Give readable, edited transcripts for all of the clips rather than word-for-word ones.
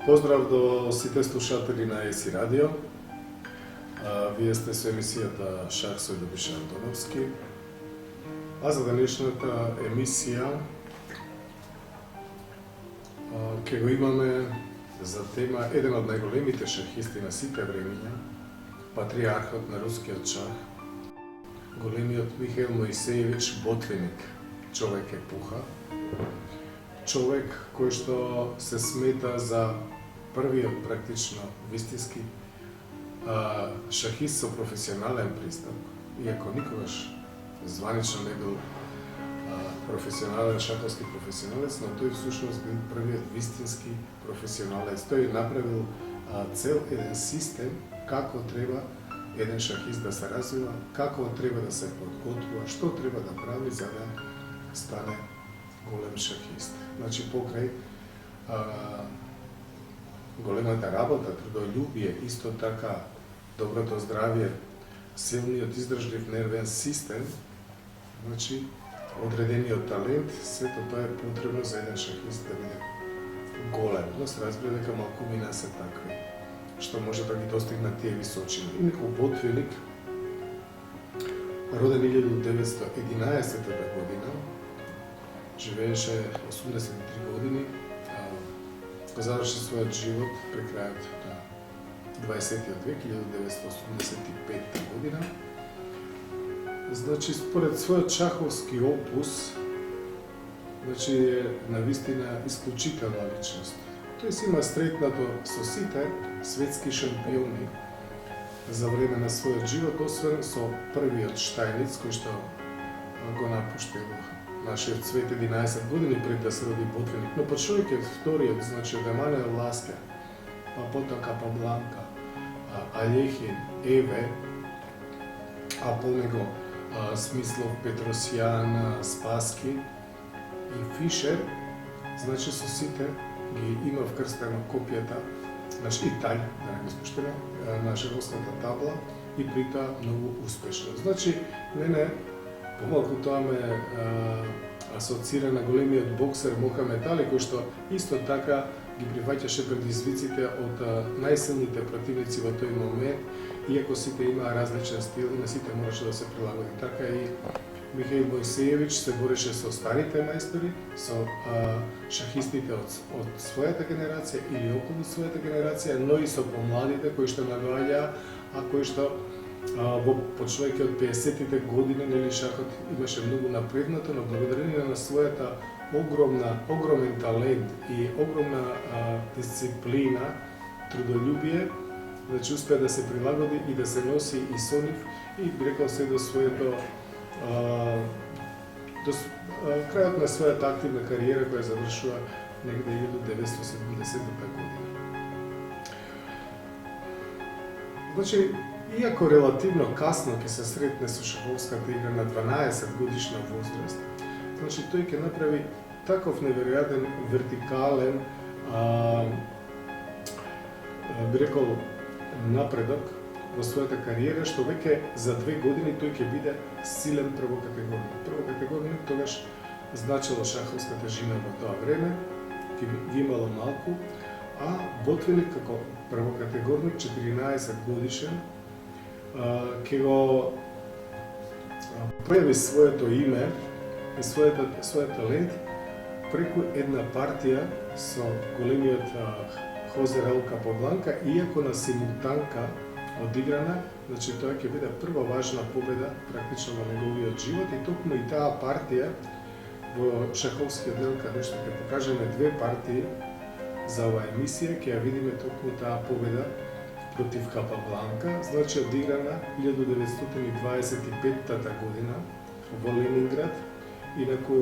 Поздрав до сите слушатели на ЕСИ Радио. Вие сте со емисијата Шах со Љубиша Антоновски. А за денешната емисија ќе го имаме за тема еден од најголемите шахисти на сите времиња, патриархот на рускиот шах, големиот Михаил Моисеевич Ботвиник, човек епуха, човек кој што се смета за првиот практично вистински шахист со професионален пристап, иако никогаш званично не бил професионален шаховски професионалец, но тој всушност бил првиот вистински професионалец. Тој направил цел еден систем како треба еден шахист да се развива, како треба да се подготвува, што треба да прави за да стане голем шахист. Значи, покрај големата работа, трудолюбие, исто така доброто здравје, силниот издржлив нервен систем, значи, одредениот талент, сето тоа е потребно за еден шахист да биде голем. Но се разбира дека малкумина се такви, што може да ги достигнат тие височини. Инаку Ботвиник, роден 1911 година, живееше 83 години, го заврши својот живот при крајот на 20 век, 1985 година. Значи, според својот шаховски опус, значи е навистина исклучителна личност. Тој си има сретнато со сите светски шампиони за време на својот живот, освен со првиот Штајниц, кој што го напуштил нашиот свет 11 години пред да се роди Ботвиник. Но почнувајќи од вториот, значи од Емануел Ласкер, па потоа Капабланка, Алехин, Еве, а по него Смислов, Петросјан, Спаски и Фишер, значи со сите ги има вкрстено копијата, значи и тај, да не го спуштено, на шаховската табла и при тоа многу успешно. Значи, мене помалку тоа ме асоцира на големиот боксер Мохамед Али, кој што исто така ги прифаќаше предизвиците од најсилните противници во тој момент, иако сите имаа различен стил и на сите мораше да се прилагоди. Така и Михаил Моисеевич се бореше со старите мајстори, со шахистите од својата генерација или околу својата генерација, но и со помладите кои што наоѓаа, а кои што почнувајќи од 50-тите години, нели, шахот имаше многу напреднато, но благодарение на својата огромен талент и огромна дисциплина, трудолюбие, значи успеа да се прилагоди и да се носи и со нив и би рекол се до своето до крајот на својата активна кариера која завршува негде 1970 година. Значи, иако релативно касно ќе се сретне со шаховската игра на 12 годишна возраст, значи тој ќе направи таков неверојатен вертикален би рекол напредок во својата кариера, што веќе за 2 години тој ќе биде силен првокатегорник. Првокатегорник тогаш значило шаховската жина во тоа време, ќе ги имало малку, а Ботвиник како првокатегорник 14 годишен ќе го појави своето име и својот талент преку една партија со големиот Хозе Раул Капабланка, иако на симултанка одиграна, значи тоа ќе биде прва важна победа практично во неговиот живот и токму и таа партија во шаховскиот дел, каде што ќе покажеме 2 партии за оваа емисија, ќе ја видиме токму таа победа против Капабланка, значи одиграна 1925 година во Ленинград, инаку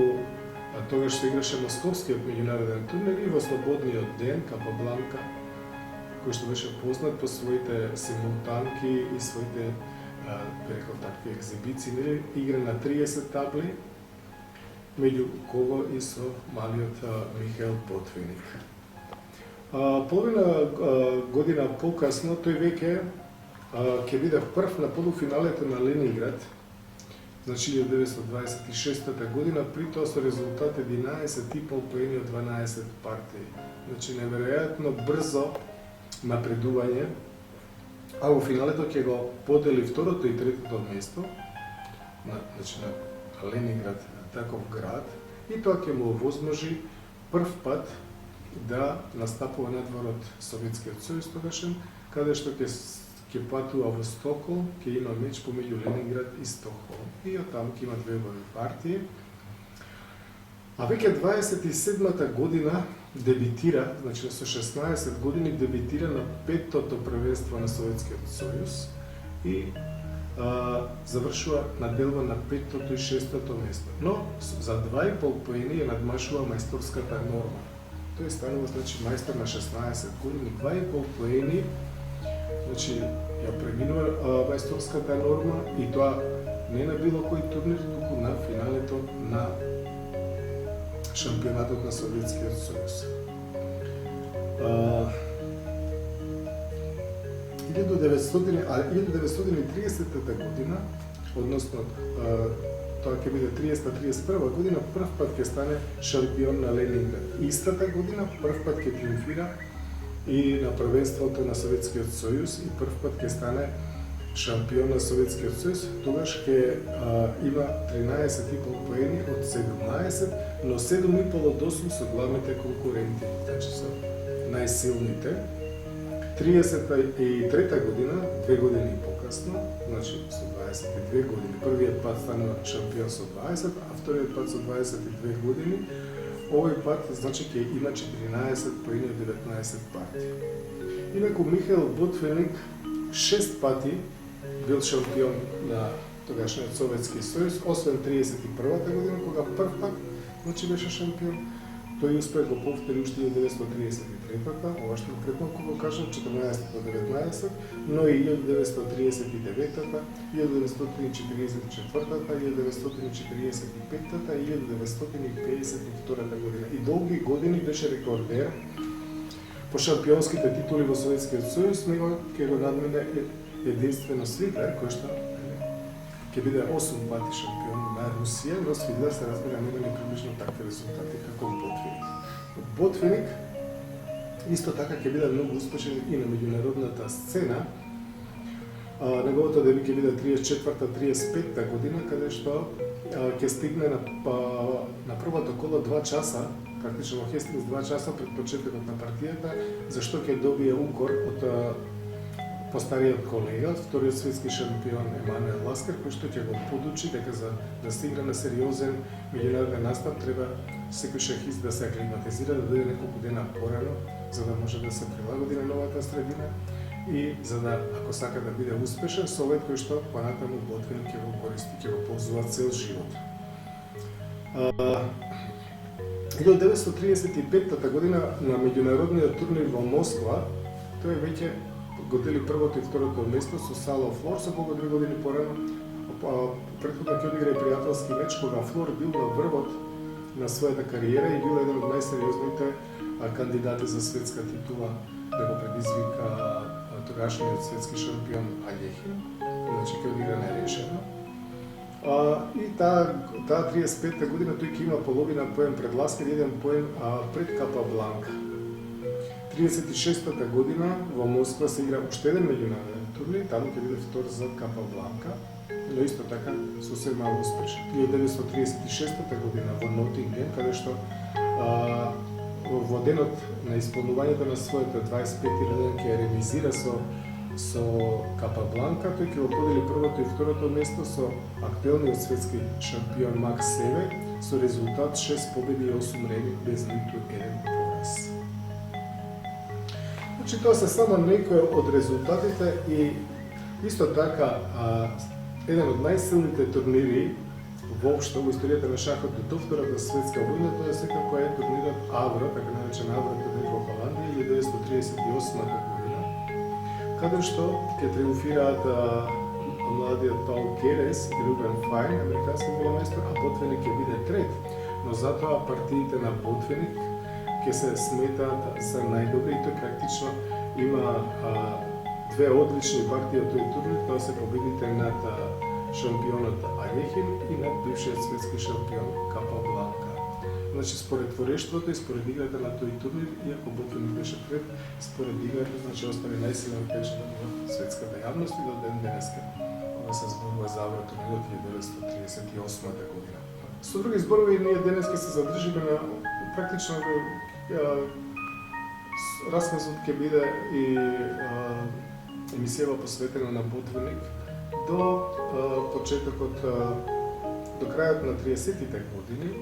тогаш се играше Московскиот меѓународен турнир и во слободниот ден Капабланка, кој што беше познат по своите симултанки и своите, рекол такви екзибиции, игра на 30 табли, меѓу кого и со малиот Михаил Ботвиник. Половина година покасно тој веќе ќе биде прв на полуфиналето на Ленинград значи 1926 година, при тоа со резултат 11,5 поени од 12 партии. Значи неверојатно брзо напредување, а во финалето ќе го подели второто и третото место на Ленинград, таков град, и тоа ќе му овозможи прв пат да настапува надвор од Советскиот сојуз тогашен, каде што ќе патува во Стокхолм, ќе има меч помеѓу Ленинград и Стокхолм. И од таму ќе има две убави партии. А веќе 27-та година дебитира, значи со 16 години дебитира на петтото првенство на Советскиот сојуз и завршува наделба на петтото и шестото место. Но за 2,5 поени ја надмашува мајсторската норма. Тој станува, значи, мајстор на 16 години, 2,5 поени, значи, ја преминува мајсторската норма, и тоа не на било кој турнир, туку на финалето на шампионатот на Советскиот сојуз. 1930 година, односно тоа ќе биде 30-31 година, прв пат ќе стане шампион на Ленинград. Истата година прв пат ќе триумфира и на првенството на Советскиот сојуз, и прв пат ќе стане шампион на Советскиот сојуз. Тогаш ќе има 13,5 поени од 17, но 7,5 од 8 со главните конкуренти, значи со најсилните. 33-та година, 2 години покасно, значи со 22 години, првиот пат станува шампион со 20, а вториот пат со 22 години, овој пат, значи, ќе има 14 поени од 19 партии. Инаку Михаил Ботвиник 6 пати бил шампион на тогашниот Советски сојуз, освен 31-та година, кога прв пат, значи, беше шампион. Тој успех го повтори уште 1933-та, ова што претмалку го кажам, 14-19, но и 1939-та, 1944-та, 1945-та и 1952-та година. И долги години беше рекордер по шампионските титули во Советскиот сојуз, него ќе го надмине единствено Свидлер, кој што ќе биде 8 пати шампион на Русија, но Свидлер се разбира нема ни приближно такви резултати како Ботвиник. Ботвиник исто така ќе биде многу успешен и на меѓународната сцена. Неговото деби ќе биде 34-35 година, каде што ќе стигне на првото коло 2 часа, практично во Хестингс 2 часа пред почетокот на партијата, зашто ќе добие укор од постариот колега, вториот светски шампион Емануел Ласкер, кој што ќе го подучи дека за да се игра на сериозен меѓународен настап треба секој шахист да се аклиматизира, да дојде неколку дена порано, за да може да се прилагоди на новата средина и за да, ако сака да биде успешен, совет кој што понатаму Ботвиник ќе го користи, ќе го ползува цел живот. 1935 година на меѓународниот турнир во Москва, тој веќе го дели првото и второто место со Сало Флор, со кога 2 години порано претходно ќе одигра и пријателски меч, кога Флор бил на врвот на својата кариера и бил еден од најсериозните кандидати за светска титула, да го предизвика тогашниот светски шампион Алехин, значи ќе одигра нерешено. И таа 35-та година тој ќе има половина поен пред Ласкер и 1 поен пред Капабланка. 36-та година во Москва се игра уште еден меѓународен турнир, таму ќе биде втор за Капабланка, но исто така сосема успешен. 1936 година во Нотинген, каде што во денот на исполнувањето на своето 25-ти роден ќе ремизира со Капабланка, тој ќе го подели првото и второто место со актуелниот светски шампион Макс Север со резултат 6 победи и 8 реми без ниту еден пораз. Значи, тоа се само некои од резултатите и исто така еден од најсилните турнири воопшто во историјата на шахот до Втората светска војна, тоа секако е турнирот Авро, така наречен Авро турнир во Холандија 1938 година, каде што ќе триумфираат младиот Паул Керес и Рубен Фајн, американски веломајстор, а Ботвиник ќе биде трет, но затоа партиите на Ботвиник ќе се сметаат за најдобри и тој практично има две одлични партии од тој турнир, тоа се победите над шампионот Алехин и над бившиот светски шампион Капабланка. Значи, според творештвото и според играта на тој турнир, иако Ботвиник беше пред, според играта, значи, остави најсилен впечаток во светската јавност и до ден денеска, кога се зборува за Евротурнирот 1938 година. Со други зборови, ние денеска се задржиме на практично расказот ќе биде и емисија посветена на Ботвиник до почетокот, до крајот на 30-тите години,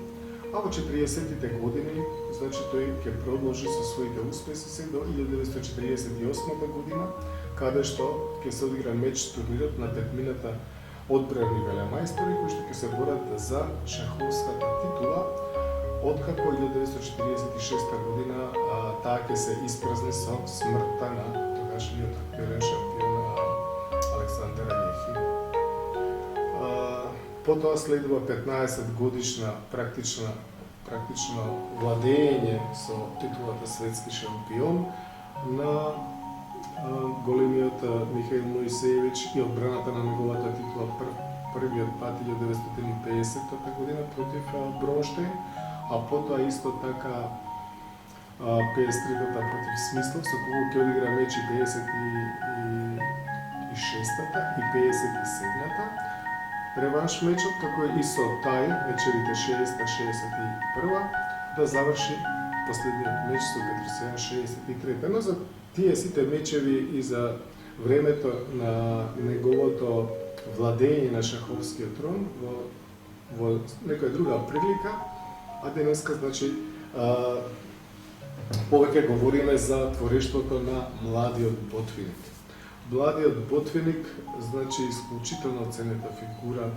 а во 40-тите години, значи тој ќе продолжи со своите успеси се до 1948 година, каде што ќе се одигра меч турнирот на петмината одбрани велемајстори кои што ќе се борат за шаховската титула, откако 1946 година таа ќе се испразни со смртта на тогашниот актуелен шампион Александър Алехин. Потоа следува 15 годишна практично владење со титулата светски шампион на големиот Михаил Моисеевич и одбраната на неговата титула првиот пат 1950 година против Бронштейн, а потоа исто така 53-та против Смислов, со кого ќе одигра меч и 56-та и 57-та. Реванш мечот, како и со тај, мечевите 60-61, да заврши последниот меч со Петросијан 63. Но за тие сите мечеви и за времето на неговото владење на шаховскиот трон во некоја друга прилика, а денеска, значи, повеќе говориме за творештвото на младиот Ботвиник. Младиот Ботвиник, значи, исклучително ценета фигура.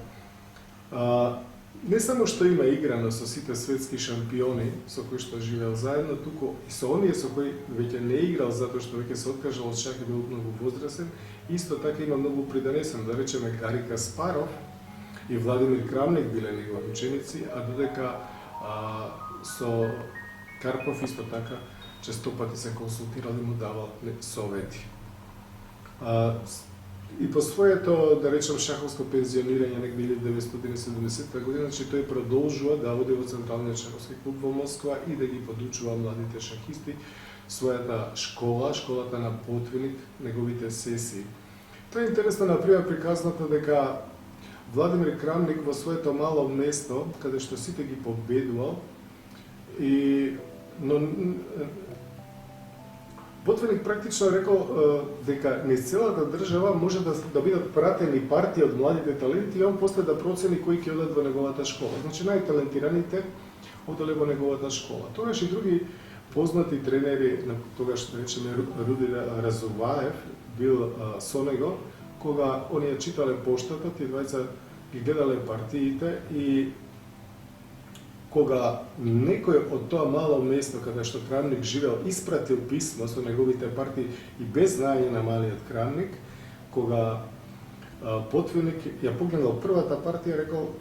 Не само што има играно со сите светски шампиони со кои што живеел заедно, туку и со оние со кои веќе не играл затоа што веќе се откажал од шах и бил многу возрасен, исто така има многу придонесен, да речеме Гари Каспаров и Владимир Крамник биле негови ученици, а додека со Карпов исто така честопати се консултирал и му давал совети. И по своето, да речем, шаховско пензионирање некаде 1970 година, че тој продолжува да оди во Централниот шаховски клуб во Москва и да ги подучува младите шахисти својата школа, школата на Ботвиник, неговите сесии. Тоа е интересно, например, приказната дека Владимир Крамник во своето мало место, каде што сите ги победувал, но Ботвиник практично рекол дека низ целата држава може да бидат пратени партии од младите таленти и он после да процени кои ќе одат во неговата школа. Значи најталентираните оделе во неговата школа. Тогаш и други познати тренери, тогаш да речеме Руди Разуваев, бил со него, кога оние читале поштата, тие двајца ги гледале партиите и кога некој од тоа мало место каде што Крамник живеел испратил писмо со неговите партии и без знаење на малиот Крамник, кога Ботвиник ја погледнал првата партија, рекол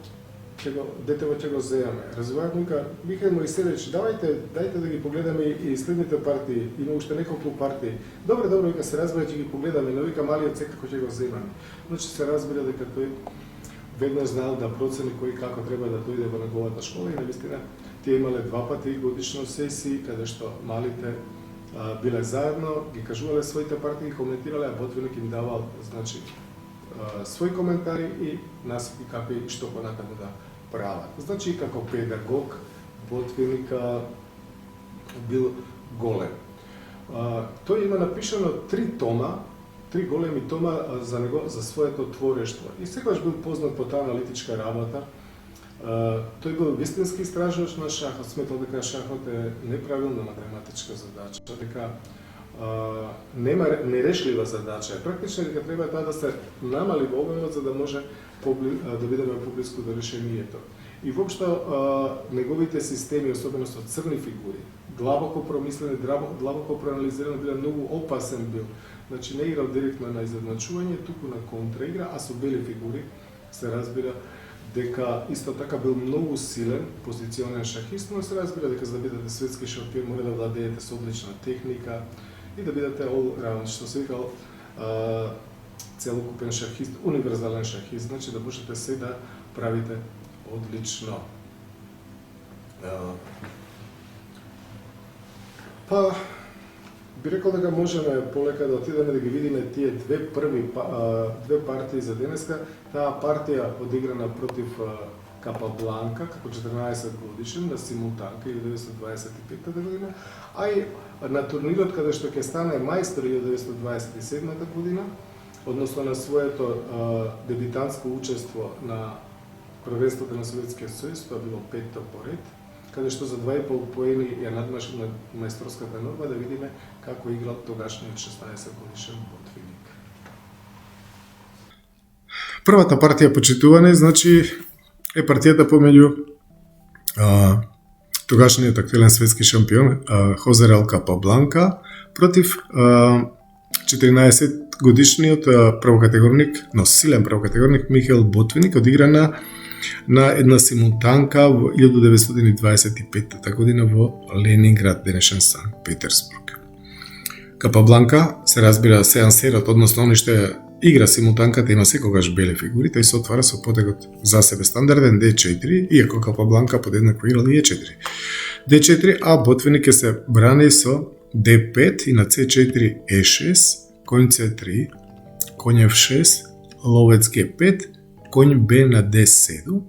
детево ќе го земеме. Разуваев му вика, Михаил Моисеевич, дајте да ги погледаме и следните партии, има уште неколку партии. Добре, вика, се разбира ќе ги погледаме, но вика малиот секако ќе го земеме. Значи се разбира дека тој веднаш знаел да процени кој како треба да дојде во неговата школа и навистина тие имале два пати годишно сесии каде што малите биле заедно, ги кажувале своите партии, коментирале, а Ботвиник им давал, значи, свои коментари и насоки како и што понатаму да прават. Значи, како педагог, Ботвиник бил голем. Тој има напишано 3 тома, 3 големи тома за него, за своето творештво. И секогаш бил познат по таа аналитичка работа. Тој бил вистински истражувач на шахот, сметал дека шахот е неправилна математичка задача, дека нема нерешлива задача. Практично дека треба таа да се намали во обемот за да може да бидеме поблиску до решението. И воопшто неговите системи, особено со црни фигури, длабоко промислени, длабоко проанализирани, биле многу опасен бил. Значи не играл директно на изедначување, туку на контраигра, а со бели фигури се разбира дека исто така бил многу силен позиционен шахист, но се разбира дека за да бидете светски шампион мора да владеете со одлична техника и да бидете all round, што се викал целокупен шахист, универзален шахист, значи да можете се да правите одлично. Па, би рекол дека можеме полека да отидеме да ги видиме тие две партии за денеска. Таа партија одиграна против Капабланка како 14 годишен на симултанка 1925 година, а и на турнирот каде што ќе стане мајстор 1927 година, односно на своето дебитантско учество на првенството на Советскиот сојуз, тоа било петто поред, каде што за 2,5 поени ја надмашил на мајсторската норма, да видиме како играл тогашниот 16 годишен Ботвиник. Првата партија почитуване, значи, е партијата помеѓу тогашниот актуелен светски шампион Хозе Капабланка против 14 годишниот првокатегорник, но силен првокатегорник Михаел Ботвиник, одиграна на една симултанка во 1925 година во Ленинград, денешен Санкт Петерсбург. Капабланка, се разбира, сеансерот, односно оној што игра симултанката, има секогаш бели фигури, тој се отвара со потегот за себе стандарден D4, иако Капабланка подеднакво играл и E4. D4, а Ботвиник се брани со D5 и на C4 E6, конј C3, конј F6, ловец G5, конј Б на D7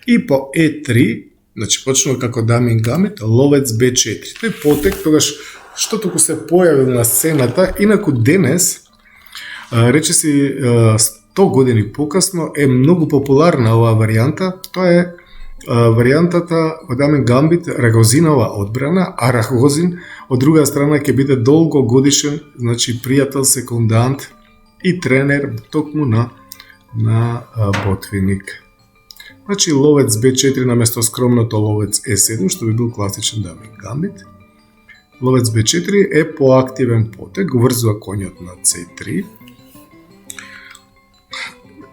и по E3, значи почнува како дамин гамбит, ловец B4. Тој потек тогаш што току се појавил на сцената, инаку денес, речиси 100 години покасно, е многу популарна оваа варијанта. Тоа е варијантата во дамин гамбит, Рагозинова одбрана, а Рагозин од друга страна ќе биде долгогодишен, значи пријател, секундант и тренер токму на Ботвиник. Значи ловец B4 наместо скромното ловец E7, што би бил класичен дамин гамбит. Ловец B4 е поактивен потек, го врзува коњот на C3.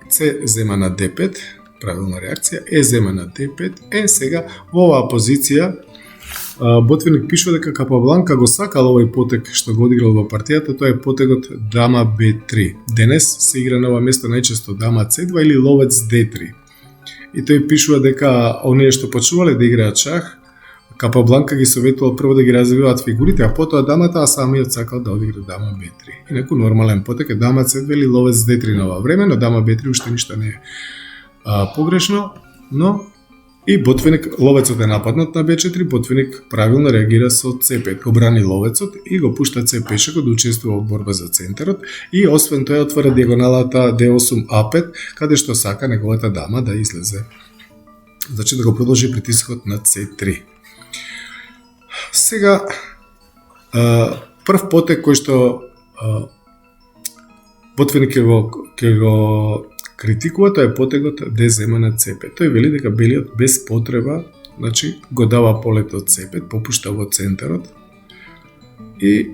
C зема на D5, правилна реакција, E зема на D5. Сега во оваа позиција Ботвиник пишува дека Капабланка го сакал овој потек што го одиграл во партијата, тоа е потегот дама B3. Денес се игра на ова место најчесто дама C2 или ловец D3. И тој пишува дека оние што почнувале да играат шах, Капабланка ги советувал прво да ги развиваат фигурите, а потоа дамата, а самиот сакал да одигра дама B3. Инаку нормален потек е дама C2 или ловец D3 на ова време, но дама B3 уште ништо не е погрешно, но и Ботвиник, ловецот е нападнат на B4, Ботвиник правилно реагира со C5, го брани ловецот и го пушта C5 да учествува во борба за центарот и освен тоа отвара диагоналата D8 A5, каде што сака неговата дама да излезе. Значи да го продолжи притискот на C3. Сега, прв потек кој што Ботвиник ќе го критикува, тоа е потегот D зема на C5. Тој вели дека белиот без потреба, значи го дава полето од C5, попушта во центарот и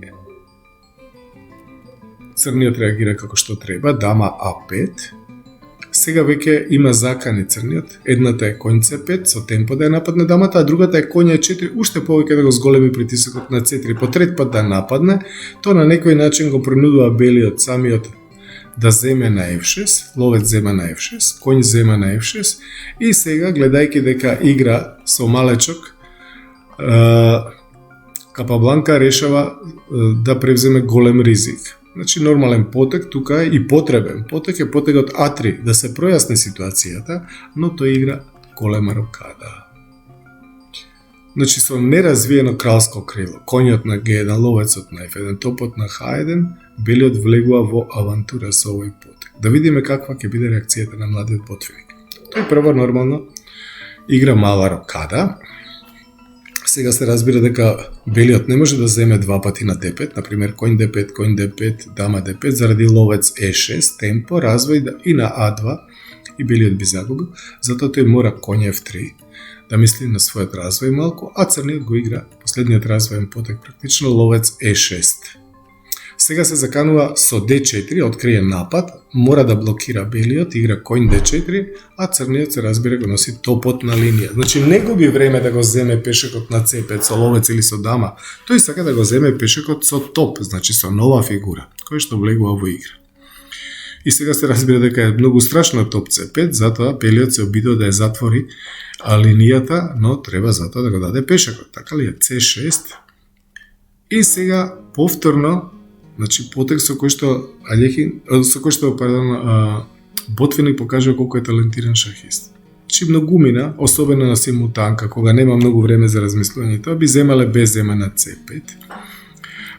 црниот реагира како што треба, дама A5. Сега веќе има закани црниот. Едната е конј C5 со темпо да ја нападне дамата, а другата е конј E4, уште повеќе да го зголеми притисокот на C3. По трет пат да нападне, тоа на некој начин го принудува белиот самиот да земе на F6, ловец зема на F6, конј зема на F6 и сега, гледајќи дека игра со малечок, Капабланка решава да превземе голем ризик. Значи нормален потек тука е и потребен. Потек е потегот А3 да се пројасни ситуацијата, но тој игра голема рокада. Значи со неразвиено кралско крило, коњот на G1, ловецот на F1, топот на H1, белиот влегува во авантура со овој потек. Да видиме каква ќе биде реакцијата на младиот Ботвиник. Тој прво нормално игра мала рокада. Сега се разбира дека белиот не може да земе два пати на D5, например конј D5, конј D5, дама D5, заради ловец E6, темпо, развој и на A2 и белиот би загубил, затоа тој мора конј F3 да мисли на својот развој малку, а црниот го игра последниот развоен потек практично ловец E6. Сега се заканува со D4, открие напад, мора да блокира белиот, игра конј D4, а црниот се разбира го носи топот на линија. Значи не губи време да го земе пешекот на C5 со ловец или со дама, тој сака да го земе пешекот со топ, значи со нова фигура, која што влегува во игра. И сега се разбира дека е многу страшно топ C5, затоа белиот се обидува да ја затвори линијата, но треба затоа да го даде пешакот. Така ли е? C6. И сега повторно, значи потек со кој што Ботвиник покажува колку е талентиран шахист. Значи многумина, особено на симултанка, кога нема многу време за размислување, тоа би земале без зема на C5,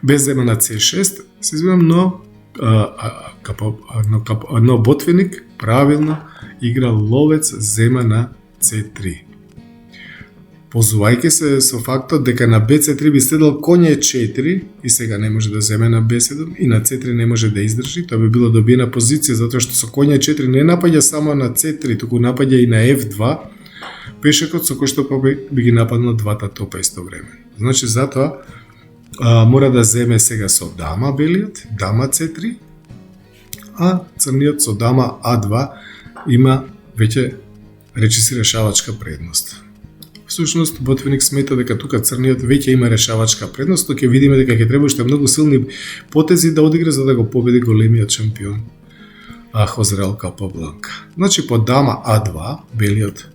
без зема на C6, се извинам, но Ботвиник правилно игра ловец зема на C3. Позувајќи се со фактот дека на BC3 би следал коње 4 и сега не може да земе на B7 и на C3 не може да издржи, тоа би било добиена позиција затоа што со коње 4 не напаѓа само на C3, туку напаѓа и на F2 пешакот со кој што би ги нападнал двата топа исто време. Значи затоа мора да земе сега со дама белиот, дама C3, а црниот со дама А2 има веќе речиси решавачка предност. Всушност, Ботвиник смета дека тука црниот веќе има решавачка предност, но ќе видиме дека ќе треба уште многу силни потези да одигра за да го победи големиот шампион Хозрел Капабланка. Значи, по дама А2, белиот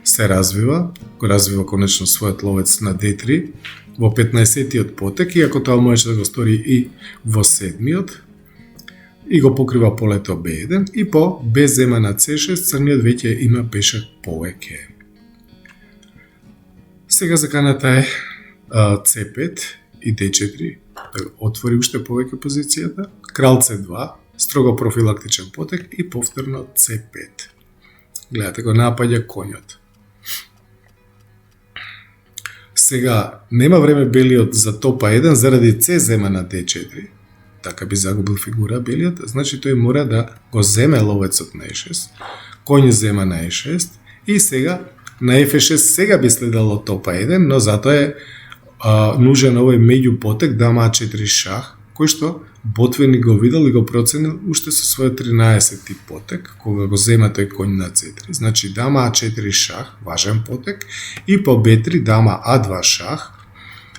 се развива, го развива конечно својот ловец на D3 во 15-тиот потек, иако тоа можеше да го стори и во 7-миот, и го покрива полето B1, и по Б зема на C6, црниот веќе има пешак повеќе. Сега заканата е C5 и D4, да отвори уште повеќе позицијата, крал C2, строго профилактичен потек и повторно C5. Гледате, го напаѓа коњот. Сега, нема време белиот за топа 1 заради C зема на D4, така би загубил фигура белиот, значи тој мора да го земе ловецот на E6, коњ зема на E6 и сега на F6 сега би следало топа 1, но затоа е нужен овој меѓупотек дама А4 шах, кој што Ботвиник го видел и го проценил уште со својот 13-ти потек, кога го зема тој коњ на C3. Значи дама А4 шах, важен потек, и по B3 дама А2 шах,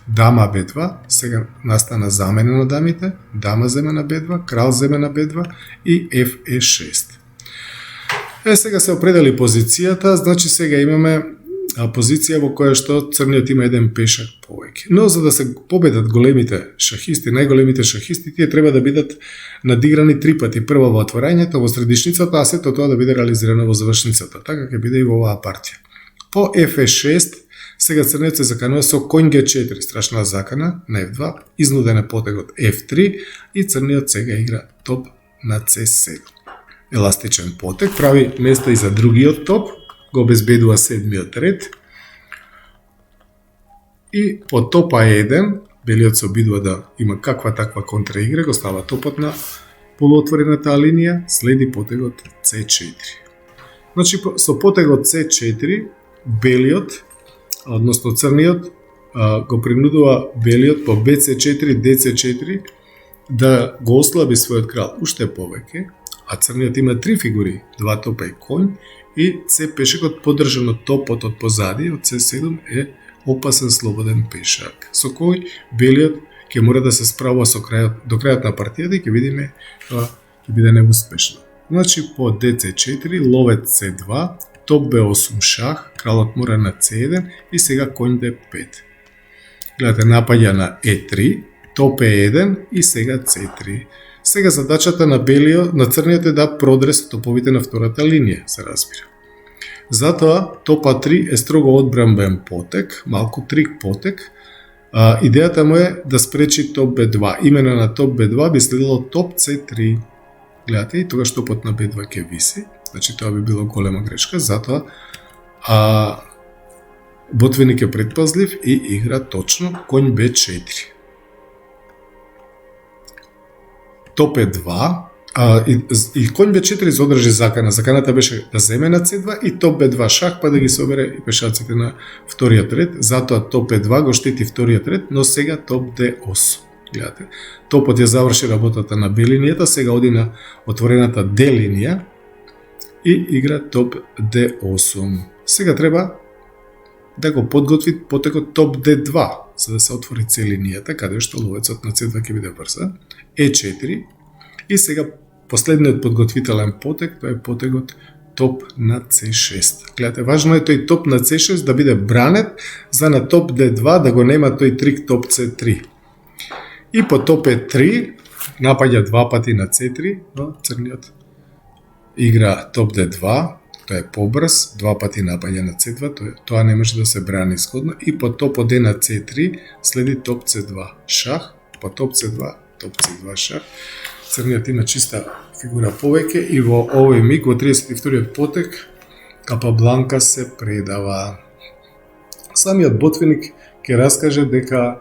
дама B2, сега настана замена на дамите, дама зема на B2, крал зема на B2 и F6. Сега се определи позицијата, значи сега имаме позиција во која што црниот има еден пешак повеќе. Но за да се победат големите шахисти, најголемите шахисти, тие треба да бидат надиграни 3 пати. Прво во отворањето, во средишницата, а сето тоа да биде реализирано во завршницата. Така ќе биде и во оваа партија. По F6, сега црниот се заканува со коњ G4, страшна закана на F2, изнуден е потегот F3 и црниот сега игра топ на C7. Еластичен потек, прави место и за другиот топ, го обезбедува 7-миот ред. И по топа 1, белиот се обидува да има каква таква контраигра, го става топот на полуотворената линија, следи потегот C4. Значи, со потегот C4, белиот, односно црниот, го принудува белиот по BC4, DC4 да го ослаби својот крал уште повеќе, а црниот има 3 фигури, 2 топа и коњ, и C пешакот поддржан од топот од позади, од C7 е опасен слободен пешак, со кој белиот ќе мора да се справува до крајот на партијата и ќе видиме тоа ќе биде неуспешно. Значи по DC4, ловец C2, топ B8 шах, кралот мора на C1 и сега коњ D5. Гледате, напаѓа на E3, топ E1 и сега C3. Сега задачата на црниот е да продре со топовите на втората линија, се разбира. Затоа топа 3 е строго одбранбен потек, малку трик потек. Идејата му е да спречи топ B2. Имено на топ B2 би следило топ C3. Гледате, и тогаш топот на B2 ќе виси. Значи тоа би било голема грешка, затоа Ботвиник е предпазлив и игра точно коњ B4. Топ е 2, и коњ B4 се одржи закана. Заканата беше да земе на C2 и топ B2 шах, па да ги собере и пешаците на вториот ред. Затоа топ E2 го штити вториот ред, но сега топ D8. Гледате, топот ја заврши работата на B линијата, сега оди на отворената D линија и игра топ D8. Сега треба да го подготви потекот топ D2, за да се отвори C линијата, каде што ловецот на C2 ќе биде брза. E4 и сега последниот подготвителен потег, тоа е потегот топ на C6. Гледате, важно е тој топ на C6 да биде бранет, за на топ D2 да го нема тој трик топ C3. И по топ E3 напаѓа два пати на C3, но црниот игра топ D2, тоа е побрз, два пати напаѓа на C2, тоа не може да се брани сходно, и по топ D на C3 следи топ C2 шах, по топ C2, топ C2 шах. Црниот има чиста фигура повеќе и во овој миг, во 32-иот потег, Капабланка се предава. Самиот ботвеник ќе раскаже дека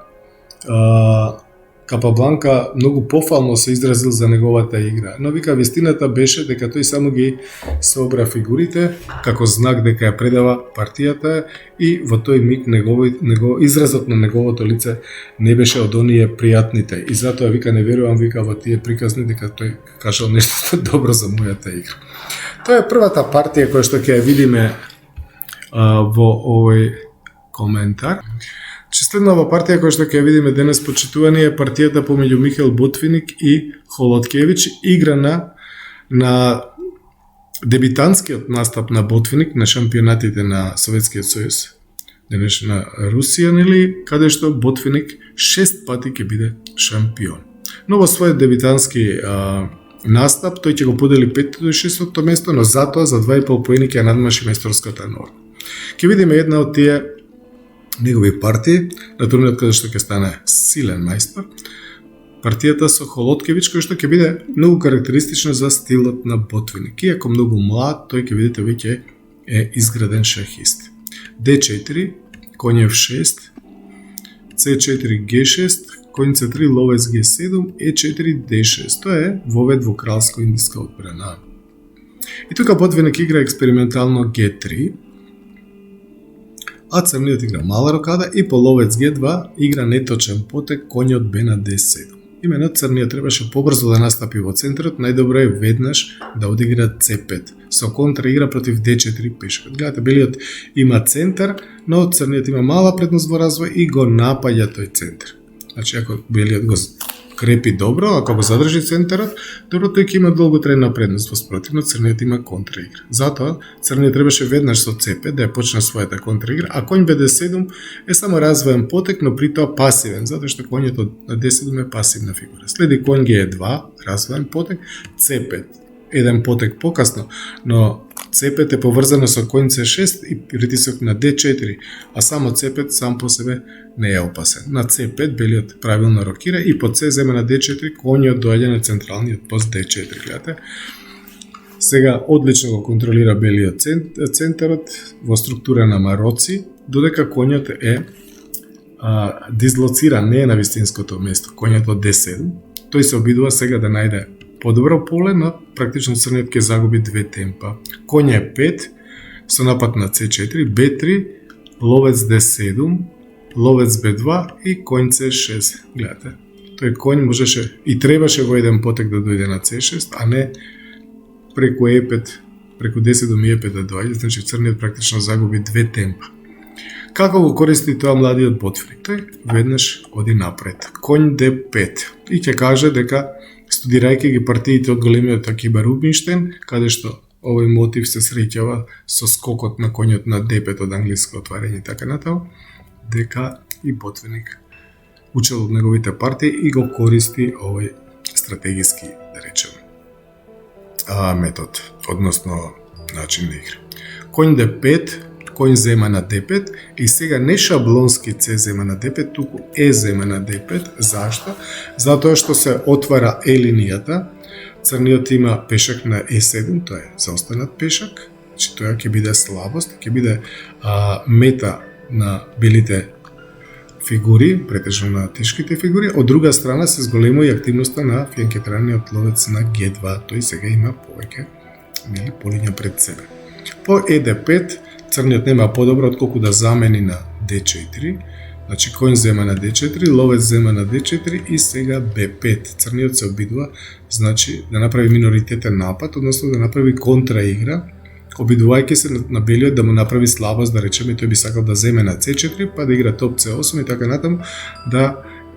Капабланка многу пофално се изразил за неговата игра, но вика вистината беше дека тој само ги собра фигурите како знак дека ја предава партијата и во тој миг изразот на неговото лице не беше од оние пријатните и затоа вика не верувам вика во тие приказни дека тој кажал нешто добро за мојата игра. Тоа е првата партија која што ќе ја видиме во овој коментар. Следнава партија која што ќе видиме денес почитувани е партијата помеѓу Михаил Ботвиник и Холодкевич, играна на дебитантскиот настап на Ботвиник на шампионатите на Советскиот сојуз, денешна Русија, нели, каде што Ботвиник 6 пати ќе биде шампион. Но во својот дебитантски настап тој ќе го подели 5-то и 6-то место, но затоа за 2,5 поени ќе надмаши мајсторската норма. Ќе видиме една од тие негови партии на турнирот каде што ќе стане силен мајстор. Партијата со Холодкевич која што ќе биде многу карактеристична за стилот на Ботвиник. Иако многу млад, тој ќе видите веќе е изграден шахист. D4, коњ F6, C4 G6, коњ C3 ловец G7, E4 D6. Тоа е вовед во кралско-индиска одбрана. И тука Ботвиник игра експериментално G3, а црниот игра мала рокада и по ловец G2 игра неточен потег коњот Б на D7. Имено црниот требаше побрзо да настапи во центарот, најдобро е веднаш да одигра C5. Со контра игра против D4 пешкот. Гледате, белиот има центар, но црниот има мала предност во развој и го напаѓа тој центар. Значи, ако белиот го крепи добро, ако го задржи центарот, добро тој ќе има долготрајна предност, во спротивно црниот има контраигра. Затоа црниот требаше веднаш со C5 да ја почне својата контраигра, а коњ BD7 е само развоен потек, но при тоа пасивен, затоа што коњот на D7 е пасивна фигура. Следи коњ G2, развоен потек, C5, еден потек покасно, но C5 е поврзано со коњ C6 и притисок на D4, а само C5 сам по себе не е опасен. На C5 белиот правилно рокира и по C зема на D4, коњот доаѓа на централниот пост D4. Гледате, сега одлично го контролира белиот центарот во структура на мароци, додека коњот е дислоциран, не е на вистинското место, коњот од D7. Тој се обидува сега да најде подобро поле, но практично црниот ќе загуби две темпа. Коњ е 5 со напад на C4, B3, ловец D7, ловец B2 и коњ C6. Гледате, тој коњ можеше и требаше во еден потек да дојде на C6, а не преку E5, преку D7 и E5 да дојде, значи црниот практично загуби две темпа. Како го користи тоа младиот Ботвиник? Тој веднаш оди напред. Коњ D5 и ќе каже дека студирајќи ги партиите од големиот Акиба Рубинштейн, каде што овој мотив се среќава со скокот на коњот на D5 од англиско отварање и така натаму, дека и Ботвиник учел од неговите партии и го користи овој стратегиски, да речем, метод, односно начин на игра. Коњ D5, коњ зема на D5 и сега не шаблонски C зема на D5, туку E зема на D5. Зашто? Затоа што се отвара E линијата, црниот има пешак на E7, тоа е заостанат пешак, значи тоа ќе биде слабост, ќе биде мета на белите фигури, претежно на тешките фигури. Од друга страна се зголемува и активноста на фјанкетраниот ловец на G2, тој сега има повеќе полиња пред себе. По ED5 црниот нема подобро отколку да замени на D4, значи коњ зема на D4, ловец зема на D4 и сега B5. Црниот се обидува, значи, да направи миноритетен напад, односно да направи контраигра, обидувајќи се на белиот да му направи слабост, да речеме, тој би сакал да земе на C4, па да игра топ C8 и така натаму, да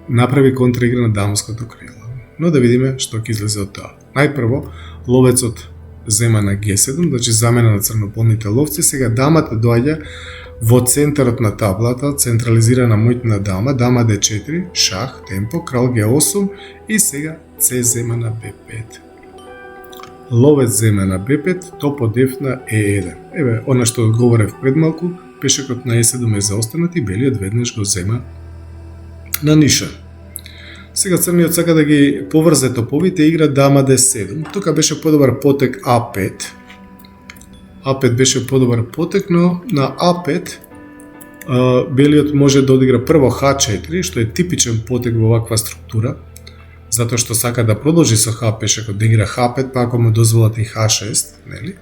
направи контраигра на дамското крило. Но да видиме што ќе излезе од тоа. Најпрво, ловецот зема на G7, значи замена на црнополните ловци, сега дамата доаѓа во центарот на таблата, централизирана моќна дама, дама D4, шах, темпо, крал G8 и сега C зема на B5. Ловец зема на B5, топо F на E1. Еве, она што одговорев пред малку, пешекот на E7 е заостанат и белиот веднаш го зема на ниша. Сега црниот сака да ги поврзе топовите, игра дама D7. Тука беше подобар потек A5. A5 беше подобар потек, но на A5 белиот може да одигра прво H4, што е типичен потек во ваква структура, затоа што сака да продолжи со H пешекот, да игра H5, па ако му дозволат и H6, нели?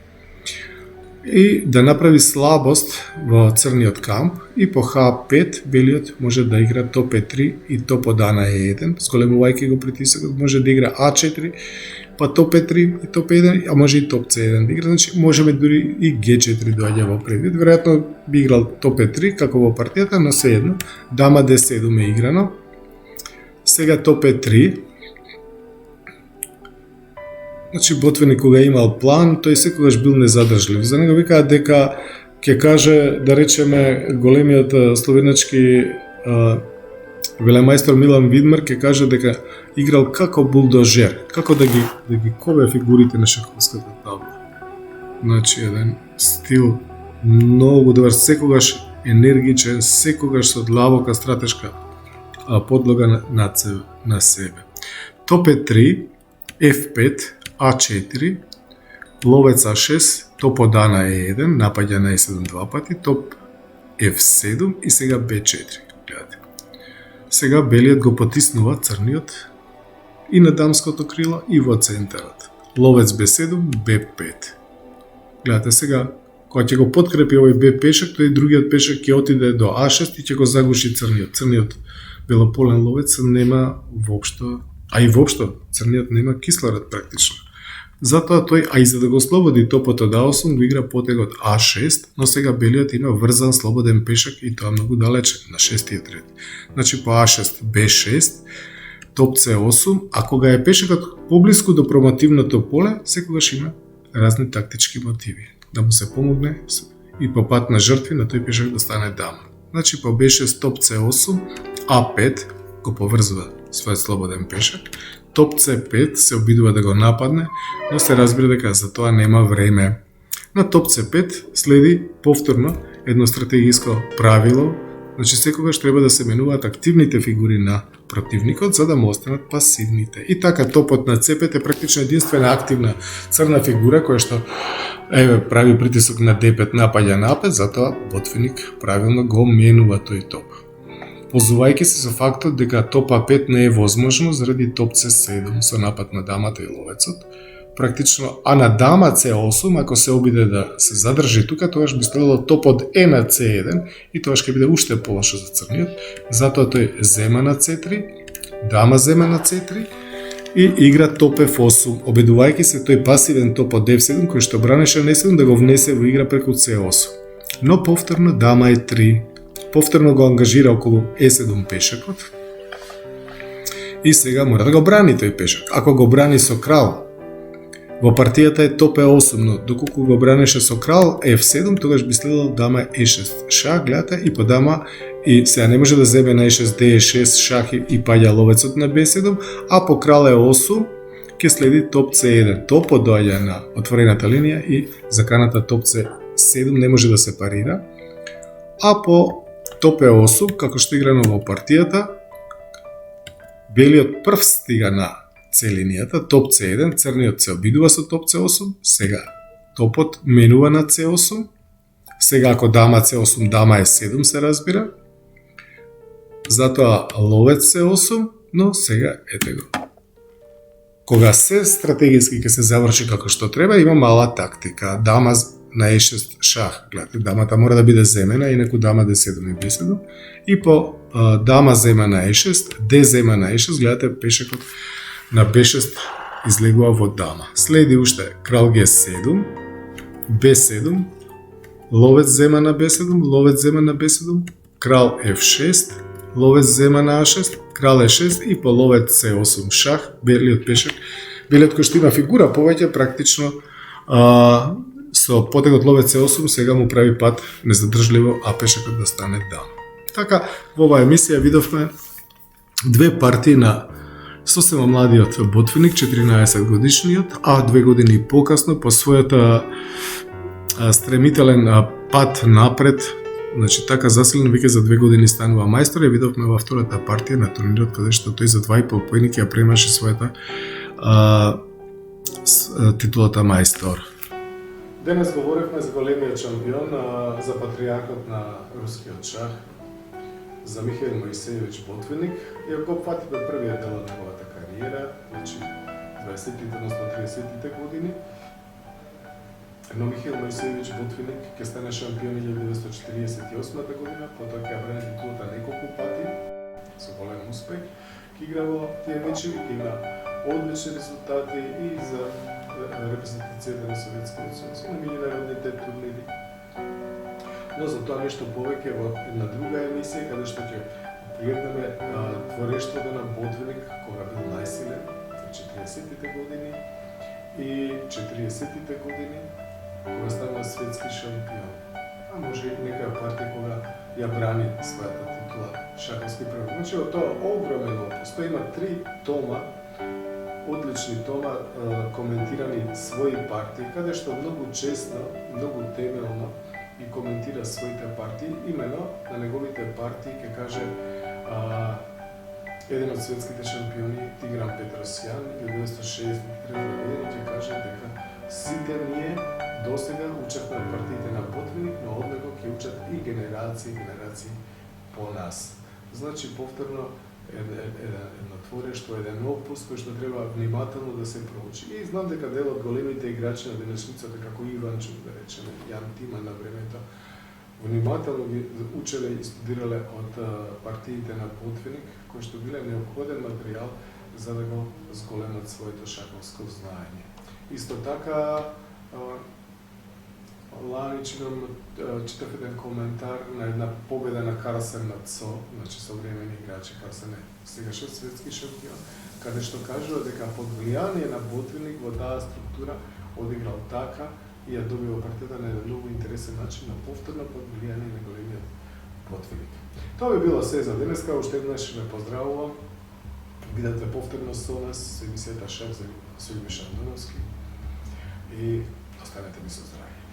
И да направи слабост во црниот камп и по H5 белиот може да игра топ E3 и топ А на E1, зголемувајќи го притисокот, може да игра A4, па топ E3 и топ E1, а може и топ C1 да игра, значи можеме дури и G4 доаѓа во предвид, веројатно би играл топ E3 како во партијата, но сеедно, дама D7 е играно, сега топ E3, значи Ботвини кога имал план, тој секогаш бил незадржлив. За него викаат дека ќе каже, да речеме, големиот словенечки велемајстор Милан Видмар ќе каже дека играл како булдожер, како да ги кове фигурите на шаховската табла. Значи еден стил многу добар, секогаш енергичен, секогаш со длабока стратешка подлога на себе. Топ E3, F5, A4, ловец A6, топ од А на E1, напаѓа на E7 два пати, топ F7 и сега B4. Гледате. Сега белиот го потиснува црниот и на дамското крило и во центарот. Ловец B7, B5. Гледате сега, кога ќе го подкрепи овој B пешак, тој другиот пешак ќе отиде до A6 и ќе го загуши црниот. Црниот белополен ловец нема воопшто, а и воопшто црниот нема кислород практично. Затоа тој, а и за да го слободи топот од А8, го игра потегот А6, но сега белиот има врзан слободен пешак и тоа многу далече, на 6-тиот ред. Значи по А6, Б6, топ С8, а кога е пешакот поблиску до промотивното поле, секогаш има разни тактички мотиви. Да му се помогне и по пат на жртви на тој пешак да стане дама. Значи по Б6, топ С8, А5 го поврзува својот слободен пешак, топ C5 се обидува да го нападне, но се разбира дека за тоа нема време. На топ C5 следи повторно едно стратегиско правило, значи секогаш треба да се менуваат активните фигури на противникот за да му останат пасивните. И така топот на C5 е практично единствена активна црна фигура која што прави притисок на D5 напаѓа на A5, затоа Ботвиник правилно го менува тој топ. Позувајќи се со фактот дека топ А5 не е возможно заради топ С7 со напад на дамата и ловецот, практично, а на дама С8, ако се обиде да се задржи тука, тогаш би следело топ од Е на С1 и тогаш ќе биде уште полошо за црниот, затоа тој зема на С3, дама зема на С3 и игра топ Ф8, обидувајќи се тој пасивен топ од F7 кој што бранеше на Е7 да го внесе во игра преку С8. Но повторно дама Е3, повторно го ангажира околу Е7 пешакот и сега мора да го брани тој пешак. Ако го брани со крал, во партијата е топ Е8, но доколку го бранеше со крал F7, тогаш би следел дама Е6 шах, гледате, и по дама, и сега не може да земе на Е6, Д6 шах и паѓа ловецот на Б7, а по крал Е8 ќе следи топ С1. Топот доаѓа на отворената линија и заканата топ С7 не може да се парира, а по топ Е8, како што играно во партијата, белиот прв стига на С-линијата, топ С1, црниот се обидува со топ С8, сега топот менува на С8, сега ако дама С8, дама Е7 се разбира, затоа ловец С8, но сега ете го. Кога се стратегиски ќе се заврши како што треба, има мала тактика, дама на Е6 шах, гледате, дамата мора да биде земена, инаку дама Д7 и Б7, и по дама зема на Е6, Д зема на Е6, гледате, пешекот на Б6 излегува во дама. Следи уште крал Г7, Б7, ловец зема на Б7, ловец зема на Б7, крал F6, ловец зема на А6, крал Е6 и по ловец С8 шах, белиот пешак. Белиот кој што има фигура повеќе практично со потегот ловец С8 сега му прави пат незадржливо, а пешакот да стане даун. Така, во оваа емисија видовме две партии на сосема младиот Ботвиник, 14 годишниот, а 2 години покасно по својата стремителен пат напред, значи така засилен веќе за 2 години станува мајстор, ја видовме во втората партија на турнирот каде што тој за 2,5 поени ја премаше својата титулата мајстор. Денес говоревме за големиот шампион, за патриархот на рускиот шах, за Михаил Моисеевич Ботвиник, и ако фатиме првиот дел од неговата кариера, значи 20-тите, односно 30-тите години, но Михаил Моисеевич Ботвиник ќе стане шампион 1948 година, потоа ќе ја брани титулата неколку пати, со голем успех, ќе игра во тие мечеви, ќе има одлични резултати и за репрезентацијата на Советскиот сојуз на меѓународните турнири. Но за тоа нешто повеќе во една друга емисија, каде што ќе погледнеме творештвото на Ботвиник, кога бил најсилен, 40-тите години и 40-тите години, кога станува светски шампион. А може и некоја партија кога ја брани својата титула шаховски првак. Значи, од тоа огромен опус. Тој има 3 тома, одлични тома, коментирани своји партии, каде што многу честно, многу темелно и коментира своите партии, имено на неговите партии ќе каже еден од светските шампиони Тигран Петросјан 1963 година ќе каже дека сите ние досега учевме на партиите на Ботвиник, но од него ќе учат и генерации по нас. Значи повторно едно творештво, еден опус кој што треба внимателно да се проучи. И знам дека дел од големите играчи на денешницата, како Иванчук, да речеме, Јан Тиман на времето, внимателно ги учеле и студирале од партиите на Ботвиник, кои што биле неопходен материјал за да го зголемат своето шаховско знаење. Исто така, лани читав еден коментар на една победа на Карлсен над Со, значи современи играчи, Карлсен е сегашен светски шампион, каде што кажува дека под влијание на Ботвиник во таа структура одиграл така и ја добива партијата на еден многу интересен начин, но повторно под влијание на големиот Ботвиник. Тоа би било се за денеска, уште еднаш ве поздравувам. Бидете повторно со нас, со емисијата Шах со Иван Шандоновски и останете ми со здравје.